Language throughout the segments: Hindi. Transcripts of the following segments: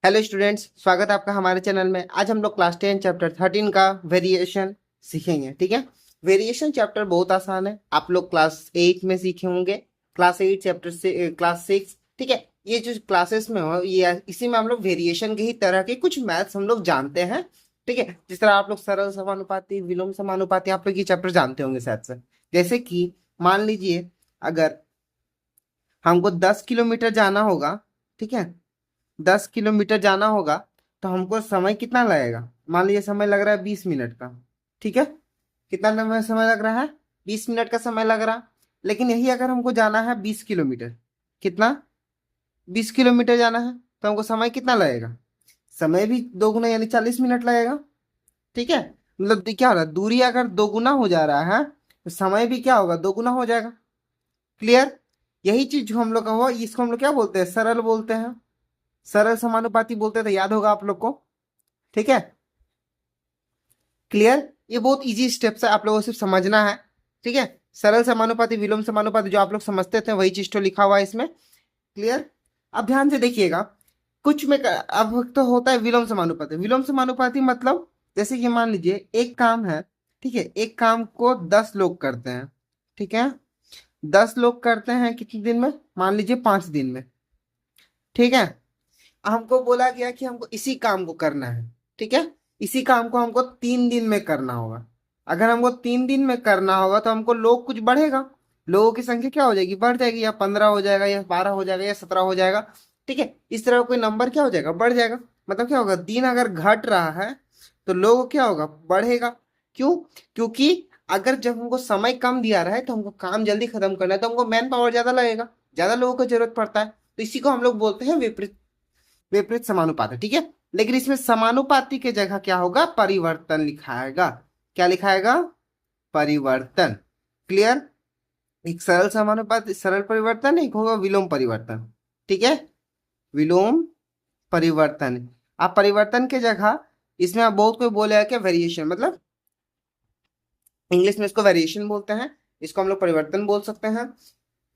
हेलो स्टूडेंट्स, स्वागत है आपका हमारे चैनल में। आज हम लोग क्लास 10 चैप्टर 13 का वेरिएशन सीखेंगे। ठीक है, वेरिएशन चैप्टर बहुत आसान है, आप लोग क्लास 8 में सीखे होंगे। क्लास 8 चैप्टर से क्लास 6। ठीक है, ये जो क्लासेस में हो ये इसी में हम लोग वेरिएशन के ही तरह के कुछ मैथ्स हम लोग जानते हैं। ठीक है, जिस तरह आप लोग सरल समानुपाती, विलोम समानुपाती, आप लोग ये चैप्टर जानते होंगे शायद से। जैसे कि मान लीजिए अगर हमको 10 किलोमीटर जाना होगा, ठीक है, 10 किलोमीटर जाना होगा तो हमको समय कितना लगेगा। मान लीजिए समय लग रहा है 20 मिनट का। ठीक है, कितना समय लग रहा है, 20 मिनट का समय लग रहा। लेकिन यही अगर हमको जाना है 20 किलोमीटर, कितना, 20 किलोमीटर जाना है तो हमको समय कितना लगेगा, समय भी दोगुना यानी 40 मिनट लगेगा। ठीक है, मतलब क्या हो रहा है, दूरी अगर दोगुना हो जा रहा है तो समय भी क्या होगा, दोगुना हो जाएगा। क्लियर, यही चीज जो हम लोग का हुआ इसको हम लोग क्या बोलते हैं, सरल बोलते हैं, सरल समानुपाती बोलते थे, याद होगा आप लोग को। ठीक है, क्लियर, ये बहुत इजी स्टेप्स है, आप लोगों को सिर्फ समझना है। ठीक है, सरल समानुपाती, विलोम समानुपाती जो आप लोग समझते थे वही चीज तो लिखा हुआ है इसमें। क्लियर, अब ध्यान से देखिएगा, कुछ में अब तो होता है विलोम समानुपाती। विलोम समानुपाती मतलब जैसे कि मान लीजिए एक काम है, ठीक है, एक काम को 10 लोग करते हैं। ठीक है, 10 लोग करते हैं कितने दिन में, मान लीजिए 5 दिन में। ठीक है, हमको बोला गया कि हमको इसी काम को करना है। ठीक है, इसी काम को हमको 3 दिन में करना होगा। अगर हमको 3 दिन में करना होगा तो हमको लोग कुछ बढ़ेगा, लोगों की संख्या क्या हो जाएगी, बढ़ जाएगी, या 15 हो जाएगा, या 12 हो जाएगा, या 17 हो जाएगा। ठीक है, इस तरह कोई नंबर क्या हो जाएगा, बढ़ जाएगा। मतलब क्या होगा, दिन अगर घट रहा है तो लोग क्या होगा, बढ़ेगा। क्यों, क्योंकि अगर जब हमको समय कम दिया रहा है तो हमको काम जल्दी खत्म करना है तो हमको मैन पावर ज्यादा लगेगा, ज्यादा लोगों को जरूरत पड़ता है। तो इसी को हम लोग बोलते हैं विपरीत, विपरीत समानुपात है। ठीक है, लेकिन इसमें समानुपाती की जगह क्या होगा, परिवर्तन लिखाएगा। क्या लिखाएगा, परिवर्तन। क्लियर, एक सरल समानुपाती, सरल परिवर्तन, एक होगा विलोम परिवर्तन। ठीक है, विलोम परिवर्तन। आप परिवर्तन के जगह इसमें आप बहुत कोई बोलेगा क्या, वेरिएशन, मतलब इंग्लिश में इसको वेरिएशन बोलते हैं, इसको हम लोग परिवर्तन बोल सकते हैं।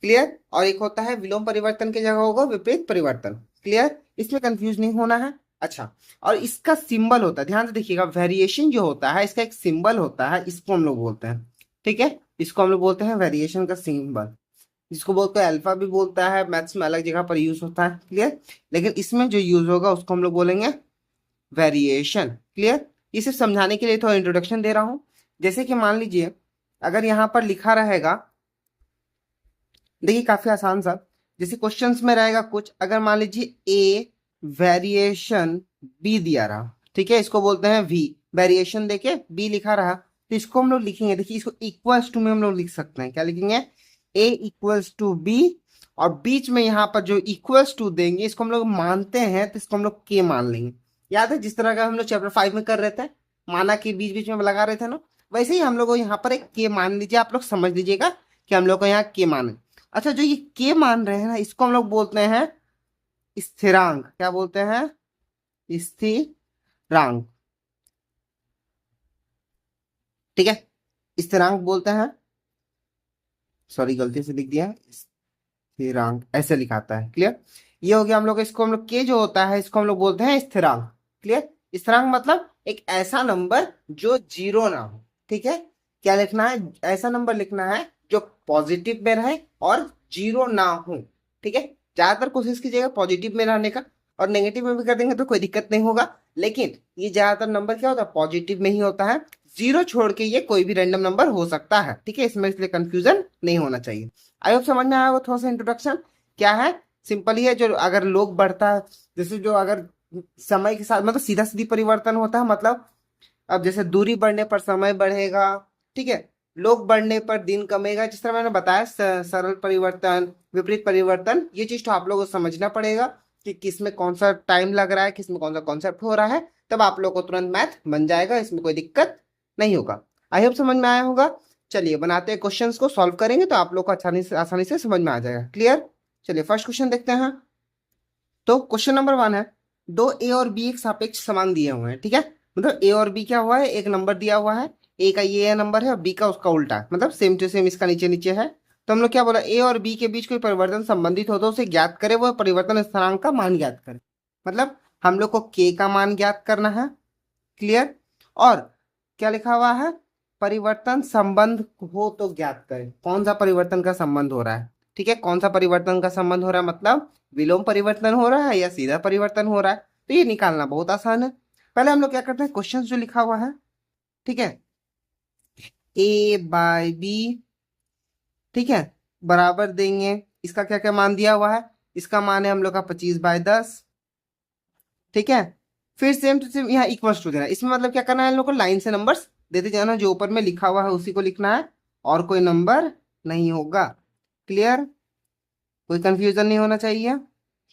क्लियर, और एक होता है विलोम परिवर्तन की जगह होगा विपरीत परिवर्तन। क्लियर, इसमें कंफ्यूज नहीं होना है। अच्छा, और इसका सिंबल होता है, ध्यान से देखिएगा, वेरिएशन जो होता है इसका एक सिंबल होता है, इसको हम लोग बोलते हैं। ठीक है, इसको हम लोग बोलते हैं वेरिएशन का सिंबल, जिसको बोलते हैं अल्फा भी बोलता है, मैथ्स में अलग जगह पर यूज होता है। क्लियर, लेकिन इसमें जो यूज होगा उसको हम लोग बोलेंगे वेरिएशन। क्लियर, ये सिर्फ समझाने के लिए थोड़ा इंट्रोडक्शन दे रहा हूं। जैसे कि मान लीजिए अगर यहाँ पर लिखा रहेगा, देखिए काफी आसान सा, जैसे क्वेश्चंस में रहेगा कुछ, अगर मान लीजिए ए वेरिएशन बी दिया रहा, ठीक है, इसको बोलते हैं वी, वेरिएशन देके बी लिखा रहा, तो इसको हम लोग लिखेंगे, देखिए इसको इक्वल्स टू में हम लोग लिख सकते हैं, क्या लिखेंगे, ए इक्वल्स टू बी, और बीच में यहाँ पर जो इक्वल्स टू देंगे इसको हम लोग मानते हैं तो इसको हम लोग के मान लेंगे। याद है जिस तरह का हम लोग चैप्टर 5 में कर रहे थे, माना कि बीच बीच में लगा रहे थे ना, वैसे ही हम लोग को यहाँ पर एक के मान लीजिए, आप लोग समझ लीजिएगा कि हम लोग को यहाँ के मान। अच्छा, जो ये के मान रहे हैं ना, इसको हम लोग बोलते हैं स्थिरांक। क्या बोलते हैं, स्थिरांक। ठीक है, स्थिरांक बोलते हैं, सॉरी गलती से लिख दिया, स्थिरांक ऐसे लिखाता है। क्लियर, ये हो गया हम लोग, इसको हम लोग के जो होता है इसको हम लोग बोलते हैं स्थिरांक। क्लियर, स्थिरांक मतलब एक ऐसा नंबर जो जीरो ना हो। ठीक है, क्या लिखना है, ऐसा नंबर लिखना है जो पॉजिटिव में रहे और जीरो ना हो। ठीक है, ज्यादातर कोशिश कीजिएगा पॉजिटिव में रहने का, और नेगेटिव में भी कर देंगे तो कोई दिक्कत नहीं होगा, लेकिन ये ज्यादातर नंबर क्या होता है, पॉजिटिव में ही होता है। जीरो छोड़ के ये कोई भी रैंडम नंबर हो सकता है। ठीक है, इसमें इसलिए कंफ्यूजन नहीं होना चाहिए। आई होप समझ में आया होगा थोड़ा सा इंट्रोडक्शन। क्या है, सिंपल ही है, जो अगर लोग बढ़ता है, जैसे जो अगर समय के साथ मतलब सीधा सीधी परिवर्तन होता है, मतलब अब जैसे दूरी बढ़ने पर समय बढ़ेगा, ठीक है, लोग बढ़ने पर दिन कमेगा, जिस तरह मैंने बताया सरल परिवर्तन, विपरीत परिवर्तन, ये चीज तो आप लोगों को समझना पड़ेगा कि किस में कौन सा टाइम लग रहा है, किस में कौन सा कॉन्सेप्ट हो रहा है, तब आप लोग को तुरंत मैथ बन जाएगा, इसमें कोई दिक्कत नहीं होगा। आई होप समझ में आया होगा। चलिए बनाते हैं, क्वेश्चंस को सॉल्व करेंगे तो आप लोग को आसानी से समझ में आ जाएगा। क्लियर, चलिए फर्स्ट क्वेश्चन देखते हैं। तो क्वेश्चन नंबर 1 है, दो ए और बी एक सापेक्ष समान दिए हुए हैं। ठीक है, मतलब ए और बी क्या हुआ है, एक नंबर दिया हुआ है, ए का ये नंबर है और बी का उसका उल्टा है, मतलब सेम टू सेम इसका नीचे नीचे है। तो हम लोग क्या बोला, ए और बी के बीच कोई परिवर्तन संबंधित हो तो उसे ज्ञात करे, वह परिवर्तन स्थिरांक का मान ज्ञात करे। मतलब हम लोग को के का मान ज्ञात करना है। क्लियर। और क्या लिखा हुआ है, परिवर्तन संबंध हो तो ज्ञात करें। कौन सा परिवर्तन का संबंध हो रहा है, ठीक है, कौन सा परिवर्तन का संबंध हो रहा है, मतलब विलोम परिवर्तन हो रहा है या सीधा परिवर्तन हो रहा है, तो ये निकालना बहुत आसान है। पहले हम लोग क्या करते हैं, क्वेश्चन जो लिखा हुआ है, ठीक है, ए बाय बी, ठीक है, बराबर देंगे, इसका क्या क्या मान दिया हुआ है, इसका मान है हम लोग का 25/10, ठीक है। फिर सेम टू सेम यहाँ इक्वल्स टू देना, इसमें मतलब क्या करना है, हम लोग को लाइन से नंबर्स देते जाना, जो ऊपर में लिखा हुआ है उसी को लिखना है और कोई नंबर नहीं होगा। क्लियर, कोई कंफ्यूजन नहीं होना चाहिए,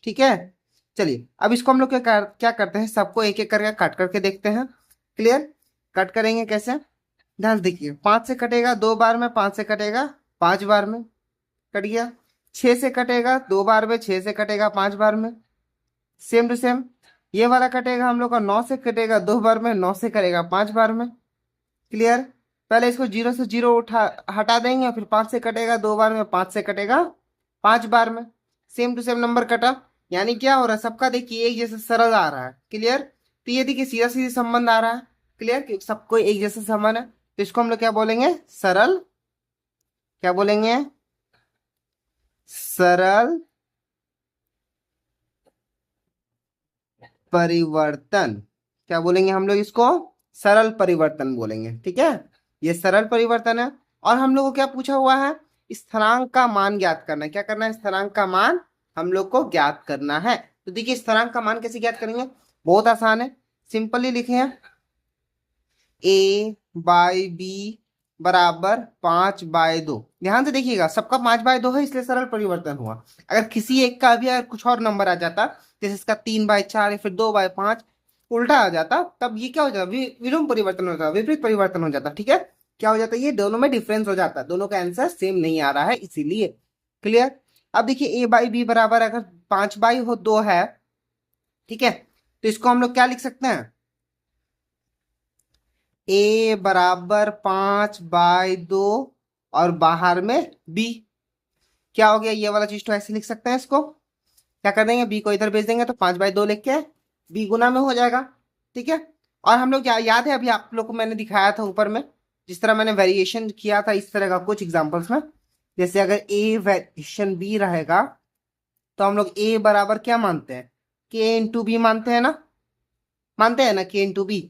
ठीक है। चलिए अब इसको हम लोग क्या करते हैं, सबको एक एक करके काट करके देखते हैं। क्लियर, कट करेंगे कैसे, ध्यान से देखिए, 5 से कटेगा 2 बार में, 5 से कटेगा 5 बार में, कट गया। 6 से कटेगा 2 बार में, 6 से कटेगा 5 बार में, सेम टू सेम। ये वाला कटेगा हम लोग का 9 से कटेगा 2 बार में, 9 से करेगा 5 बार में। क्लियर, पहले इसको 0 से 0 हटा देंगे, फिर 5 से कटेगा 2 बार में, 5 से कटेगा 5 बार में, सेम टू सेम नंबर कटा। यानी क्या हो रहा है, सबका देखिए एक जैसा सरल आ रहा है। क्लियर, तो ये देखिए सीधा सीधा संबंध आ रहा है। क्लियर, कि सबको एक जैसा संबंध है, तो इसको हम लोग क्या बोलेंगे, सरल, क्या बोलेंगे, सरल परिवर्तन। क्या बोलेंगे हम लोग इसको, सरल परिवर्तन बोलेंगे, ठीक है। ये सरल परिवर्तन है। और हम लोग को क्या पूछा हुआ है, स्थिरांक का मान ज्ञात करना है। क्या करना है, स्थिरांक का मान हम लोग को ज्ञात करना है। तो देखिए स्थिरांक का मान कैसे ज्ञात करेंगे, बहुत आसान है, सिंपली लिखे हैं, ए बाई बी बराबर 5/2। ध्यान से देखिएगा, सबका 5/2 है, इसलिए सरल परिवर्तन हुआ। अगर किसी एक का भी अगर कुछ और नंबर आ जाता, जैसे इसका 3/4 या फिर 2/5 उल्टा आ जाता, तब ये क्या हो जाता, विलोम परिवर्तन हो जाता, विपरीत परिवर्तन हो जाता, ठीक है। क्या हो जाता है, ये दोनों में डिफरेंस हो जाता, दोनों का आंसर सेम नहीं आ रहा है इसीलिए। क्लियर, अब देखिए ए बाई बी बराबर अगर 5/2 है, ठीक है, तो इसको हम लोग क्या लिख सकते हैं, ए बराबर 5/2 और बाहर में बी। क्या हो गया, ये वाला चीज तो ऐसे लिख सकते हैं, इसको क्या कर देंगे, बी को इधर भेज देंगे, तो 5/2 लिख के बी गुना में हो जाएगा, ठीक है। और हम लोग याद है, अभी आप लोग को मैंने दिखाया था ऊपर में, जिस तरह मैंने वेरिएशन किया था इस तरह का कुछ एग्जाम्पल्स में, जैसे अगर ए वेरिएशन बी रहेगा, तो हम लोग ए बराबर क्या मानते हैं, के इंटू बी मानते हैं ना, मानते हैं ना, के इंटू बी।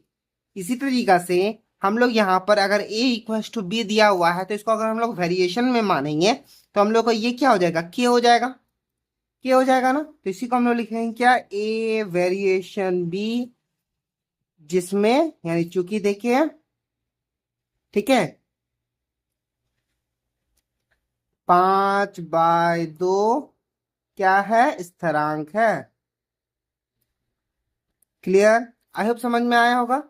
इसी तरीका से हम लोग यहाँ पर अगर a इक्वल्स टू बी दिया हुआ है, तो इसको अगर हम लोग वेरिएशन में मानेंगे, तो हम लोग को ये क्या हो जाएगा, के हो जाएगा, के हो जाएगा ना। तो इसी को हम लोग लिखेंगे क्या, a वेरिएशन b, जिसमें यानी चूंकि देखिए, ठीक है, 5/2 क्या है, स्थिरांक है। क्लियर, आई होप समझ में आया होगा।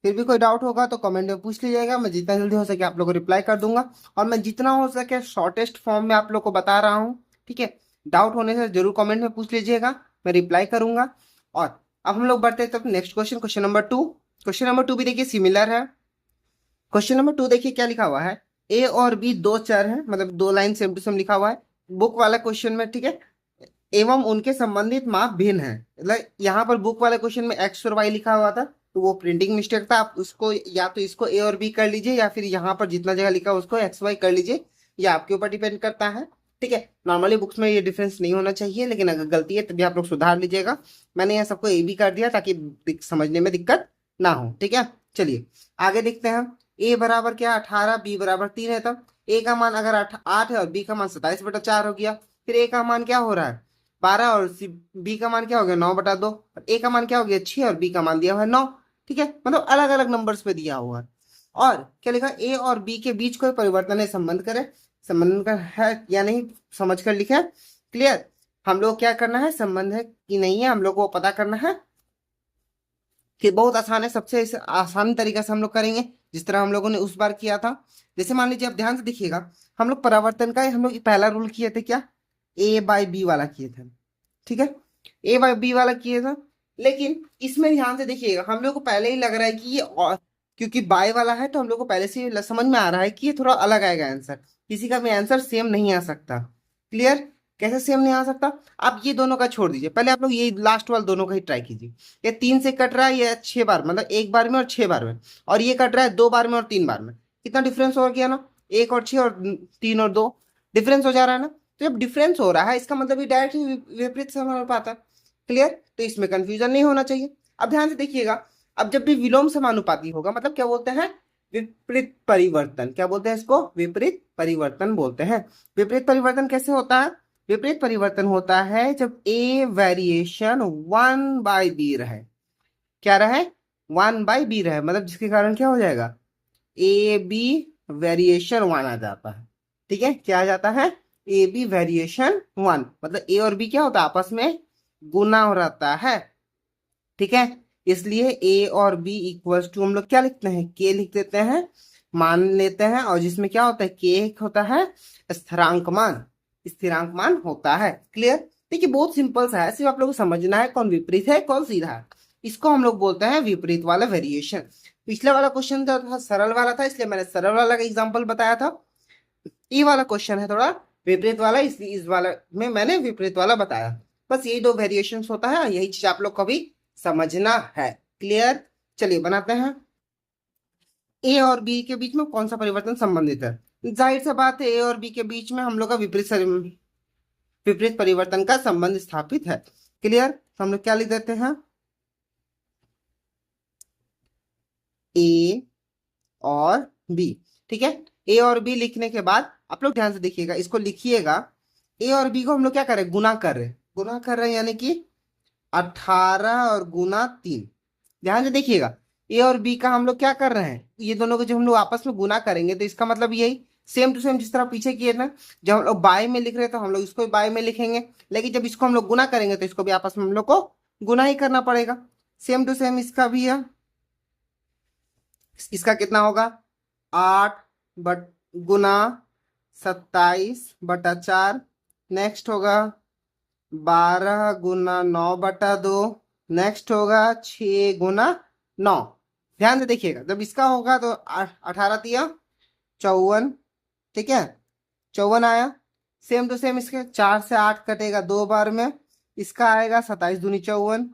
फिर भी कोई डाउट होगा तो कमेंट में पूछ लीजिएगा, मैं जितना जल्दी हो सके आप लोग को रिप्लाई कर दूंगा, और मैं जितना हो सके शॉर्टेस्ट फॉर्म में आप लोग को बता रहा हूँ, ठीक है। डाउट होने से जरूर कमेंट में पूछ लीजिएगा, मैं रिप्लाई करूंगा। और अब हम लोग बढ़ते हैं तब next question, question number 2। Question number 2 भी देखिए सिमिलर है। क्वेश्चन नंबर 2 देखिए क्या लिखा हुआ है, ए और बी दो चर है, मतलब 2 लाइन सेम टू सेम लिखा हुआ है बुक वाला क्वेश्चन में, ठीक है, एवं उनके संबंधित माप भिन्न है। मतलब यहाँ पर बुक वाले क्वेश्चन में एक्स और वाई लिखा हुआ था, तो वो प्रिंटिंग मिस्टेक था, आप उसको या तो इसको ए और बी कर लीजिए, या फिर यहाँ पर जितना जगह लिखा उसको एक्स वाई कर लीजिए, ये आपके ऊपर डिपेंड करता है, ठीक है। नॉर्मली बुक्स में ये डिफरेंस नहीं होना चाहिए, लेकिन अगर गलती है तभी आप लोग सुधार लीजिएगा। मैंने यहाँ सबको ए बी कर दिया ताकि समझने में दिक्कत ना हो, ठीक है। चलिए आगे देखते हैं, ए बराबर क्या 18, बी बराबर 3 है, तब ए का मान अगर 8 है और बी का मान 27/4 हो गया, फिर ए का मान क्या हो रहा है 12, और बी का मान क्या हो गया 9/2, और ए का मान क्या हो गया 6, और बी का मान दिया हुआ है 9, ठीक है, मतलब अलग अलग नंबर्स पे दिया हुआ है। और क्या लिखा, ए और बी के बीच कोई परिवर्तन है, संबंध करे, संबंध का है या नहीं समझ कर लिखे। क्लियर, हम लोग क्या करना है, संबंध है कि नहीं है हम लोग को पता करना है, कि बहुत आसान है, सबसे आसान तरीका से हम लोग करेंगे जिस तरह हम लोगों ने उस बार किया था। जैसे मान लीजिए, आप ध्यान से देखिएगा, हम लोग परावर्तन का हम लोग पहला रूल किए थे, क्या ए बाई बी वाला किए थे, ठीक है, ए बाई बी वाला किए थे। लेकिन इसमें ध्यान से देखिएगा, हम लोग को पहले ही लग रहा है कि ये और, क्योंकि बाय वाला है तो हम लोग को पहले से समझ में आ रहा है कि ये थोड़ा अलग आएगा आंसर, किसी का भी आंसर सेम नहीं आ सकता। क्लियर, कैसे सेम नहीं आ सकता? आप ये दोनों का छोड़ दीजिए, पहले आप लोग ये लास्ट वाला दोनों का ही ट्राई कीजिए। ये 3 से कट रहा है, ये 6 बार, मतलब 1 बार में और 6 बार में, और ये कट रहा है 2 बार में और 3 बार में। कितना डिफरेंस हो गया ना, 1 और 6 और 3 और 2 डिफरेंस हो जा रहा है ना। तो जब डिफरेंस हो रहा है इसका मतलब ये डायरेक्ट विपरीत समानुपात है। क्लियर? तो इसमें कंफ्यूजन नहीं होना चाहिए। अब ध्यान से देखिएगा, अब जब भी विलोम समानुपाती होगा, मतलब क्या बोलते हैं, विपरीत परिवर्तन। क्या बोलते हैं इसको? विपरीत परिवर्तन बोलते हैं। विपरीत परिवर्तन कैसे होता है? विपरीत परिवर्तन होता है जब ए वेरिएशन 1/b रहे। क्या रहे? 1/b रहे, मतलब जिसके कारण क्या हो जाएगा, ए बी वेरिएशन 1 आ जाता है। ठीक है, क्या आ जाता है? ए बी वेरिएशन 1, मतलब ए और बी क्या होता है, आपस में गुना हो रहता है। ठीक है, इसलिए ए और बी इक्वल्स टू हम लोग क्या लिखते हैं, के लिख देते हैं, मान लेते हैं, और जिसमें क्या होता है, के होता है स्थिरांक मान, स्थिरांक मान होता है। क्लियर? देखिए बहुत सिंपल सा है, सिर्फ आप लोगों को समझना है कौन विपरीत है कौन सीधा है। इसको हम लोग बोलते हैं विपरीत वाला वेरिएशन। पिछला वाला क्वेश्चन था थोड़ा सरल वाला था, इसलिए मैंने सरल वाला का एग्जाम्पल बताया था। ये वाला क्वेश्चन है थोड़ा विपरीत वाला, इसलिए इस वाला में मैंने विपरीत वाला बताया। बस यही दो वेरिएशंस होता है, यही चीज आप लोग को भी समझना है। क्लियर? चलिए बनाते हैं। ए और बी के बीच में कौन सा परिवर्तन संबंधित है? जाहिर सी बात है, ए और बी के बीच में हम लोग का विपरीत परिवर्तन का संबंध स्थापित है। क्लियर? तो हम लोग क्या लिख देते हैं, ए और बी। ठीक है, ए और बी लिखने के बाद आप लोग ध्यान से देखिएगा, इसको लिखिएगा। ए और बी को हम लोग क्या कर रहे हैं, गुना कर रहे हैं, गुना कर रहे हैं, यानी कि 18 और गुना 3। ध्यान से देखिएगा, ए और बी का हम लोग क्या कर रहे हैं, ये दोनों को जब हम लोग आपस में गुना करेंगे तो इसका मतलब यही सेम टू सेम जिस तरह पीछे किए ना, जब हम लोग बाय में लिख रहे हैं तो हम लोग इसको भी बाय में लिखेंगे, लेकिन जब इसको हम लोग गुना करेंगे तो इसको भी आपस में हम लोग को गुना ही करना पड़ेगा। सेम टू सेम इसका भी है। इसका कितना होगा, 8 बट गुना 27/4। नेक्स्ट होगा 12 गुना 9/2। नेक्स्ट होगा 6 गुना 9। ध्यान से देखिएगा, जब इसका होगा तो 18 तिया 54। ठीक है, 54 आया। सेम टू सेम इसके 4 से 8 कटेगा 2 बार में, इसका आएगा 27 दूनी 54।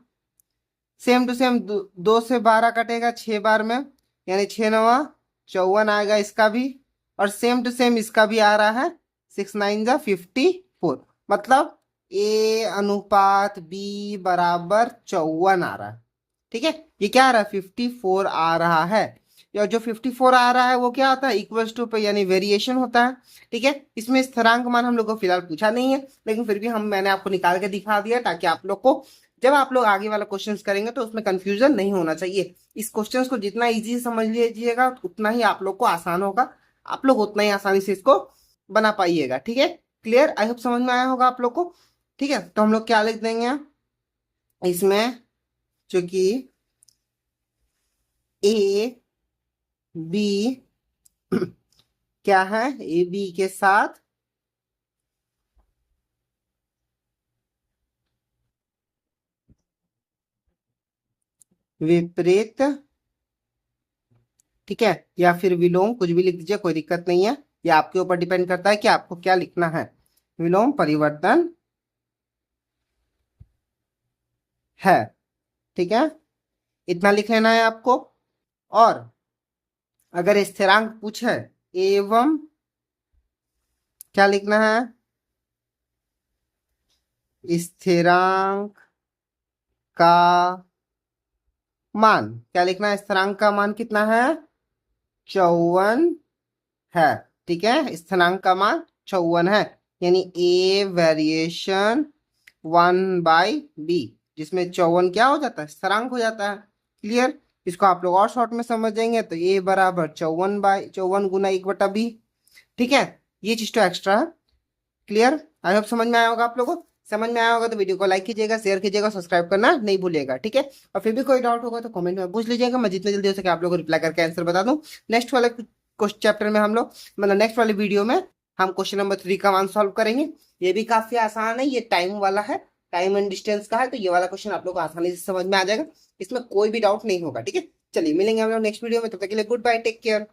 सेम टू सेम 2 से 12 कटेगा 6 बार में, यानी 6 9 54 आएगा इसका भी। और सेम टू सेम इसका भी आ रहा है 6 9 जा 54, मतलब ए अनुपात बी बराबर 54 आ रहा है। ठीक है, ये क्या आ रहा है, 54 आ रहा है। और जो 54 आ रहा है वो क्या होता है, इक्वल्स टू पे यानी वेरिएशन होता है। ठीक है, इसमें स्थिरांक मान हम लोग को फिलहाल पूछा नहीं है, लेकिन फिर भी मैंने आपको निकाल के दिखा दिया, ताकि आप लोग को जब आप लोग आगे वाला क्वेश्चन करेंगे तो उसमें कंफ्यूजन नहीं होना चाहिए। इस क्वेश्चन को जितना इजी समझ लीजिएगा उतना ही आप लोग को आसान होगा, आप लोग उतना ही आसानी से इसको बना पाइएगा। ठीक है, क्लियर? आई होप समझ में आया होगा आप लोग को। ठीक है, तो हम लोग क्या लिख देंगे इसमें, चूंकि ए बी क्या है, ए बी के साथ विपरीत, ठीक है, या फिर विलोम, कुछ भी लिख दीजिए, कोई दिक्कत नहीं है। ये आपके ऊपर डिपेंड करता है कि आपको क्या लिखना है। विलोम परिवर्तन है। ठीक है, इतना लिख लेना है आपको। और अगर स्थिरांक पूछे एवं क्या लिखना है, स्थिरांक का मान क्या लिखना है, स्थिरांक का मान कितना है, 54 है। ठीक है, स्थिरांक का मान 54 है, यानी ए वेरिएशन 1/b, जिसमें 54 क्या हो जाता है, स्थिरांक हो जाता है। क्लियर? इसको आप लोग और शॉर्ट में समझेंगे तो ए बराबर 54 गुना 1/b। ठीक है, ये चीज तो एक्स्ट्रा है। क्लियर? आई होप समझ में आया होगा आप लोगों को। समझ में आया होगा तो वीडियो को लाइक कीजिएगा, शेयर कीजिएगा, सब्सक्राइब करना नहीं भूलिएगा। ठीक है, और फिर भी कोई डाउट होगा तो कमेंट में पूछ लीजिएगा, मैं जितने जल्दी हो सके आप लोगों को रिप्लाई करके आंसर बता दूं। नेक्स्ट वाले क्वेश्चन चैप्टर में हम लोग, मतलब नेक्स्ट वाली वीडियो में हम क्वेश्चन नंबर 3 का मान सॉल्व करेंगे। ये भी काफी आसान है, ये टाइम वाला है, टाइम एंड डिस्टेंस का है, तो ये वाला क्वेश्चन आप लोग को आसानी से समझ में आ जाएगा, इसमें कोई भी डाउट नहीं होगा। ठीक है, चलिए मिलेंगे हम लोग नेक्स्ट वीडियो में, तब तक के लिए गुड बाय, टेक केयर।